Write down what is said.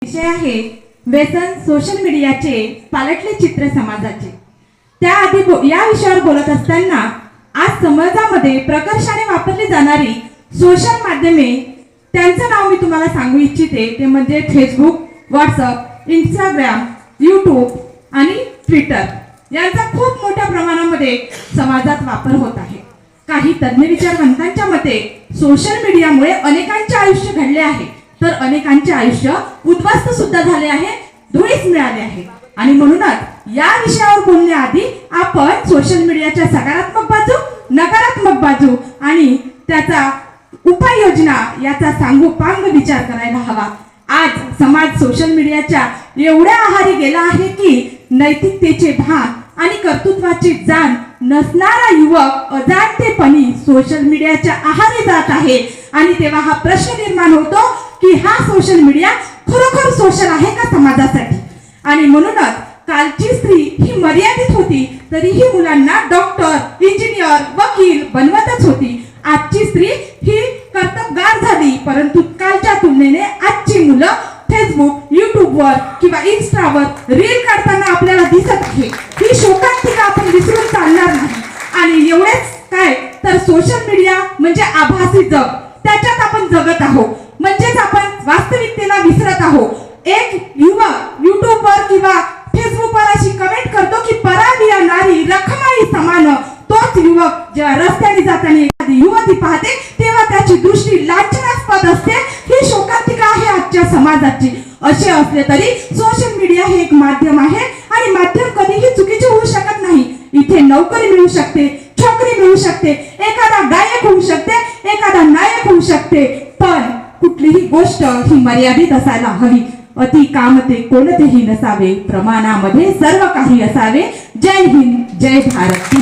विषय आहे व्यसन सोशल मीडियाचे पालटले चित्र समाजाचे। त्याआधी या विषयावर बोलत असताना आज समाजामध्ये प्रकर्षाने वापरली जाणारी सोशल माध्यमे त्यांचं नाव मी तुम्हाला सांगू इच्छिते, ते म्हणजे फेसबुक, व्हॉट्सअप, इंस्टाग्राम, यूट्यूब आणि ट्विटर यांचा खूप मोठ्या प्रमाणामध्ये समाजात वापर होत आहे। काही तज्ञ विचारवंतांच्या मते सोशल मीडियामुळे अनेकांचे आयुष्य घडले आहे, तर अनेकांचे आयुष्य उद्ध्वस्त सुद्धा झाले आहे, धुळीस मिळाले आहे। आणि म्हणूनच या विषयावर बोलण्याआधी आपण सोशल मीडियाच्या सकारात्मक बाजू, नकारात्मक बाजू आणि त्याचा उपाययोजना याचा सांगोपांग विचार करायला हवा। आज समाज सोशल मीडियाच्या एवढ्या आहारी गेला आहे की नैतिकतेचे भान आणि कर्तृत्वाची जाण नसणारा युवक अजाणतेपणी सोशल मीडियाच्या आहारी जात आहे। आणि तेव्हा हा प्रश्न निर्माण होतो की हा सोशल मीडिया खरोखर सोशल आहे का समाजासाठी? आणि म्हणूनच कालची स्त्री ही मर्यादित होती, तरीही मुलांना डॉक्टर, इंजिनियर, वकील बनवतच होती। आजची स्त्री ही कर्तबगार झाली, परंतु कालच्या तुलनेने आजची मुलं फेसबुक, यूट्यूबवर किंवा इंस्टावर रील काढताना आपल्याला दिसत आहे। ही शोकांतिका आपण विसरून चालणार नाही। आणि एवढेच काय, तर सोशल मीडिया म्हणजे आभासी जग, त्याच्यात आपण जगत आहोत, म्हणजेच आपण वास्तविकतेला विसरत आहोत। एक युवक यूट्यूबवर किंवा फेसबुकवर अशी कमेंट करतो की पराविया नारी रखमाई समान, तोच युवक जेव्हा रस्त्याने जाताना एखादी युवती पाहते तेव्हा त्याची दृष्टी लांछनास्पद असते। ही शोकांतिका आहे आजच्या समाजाची। असे असले तरी सोशल मीडिया हे एक माध्यम आहे आणि माध्यम कधीही चुकीचे होऊ शकत नाही। इथे नोकरी मिळू शकते, छोकरी मिळू शकते, एखादा गायक होऊ शकते, एखादा नायक होऊ शकते, पण कुठलीही गोष्ट ही मर्यादित असायला हवी। अति कामते कोणतेही नसावे, प्रमाणामध्ये सर्व काही असावे। जय हिंद, जय भारत।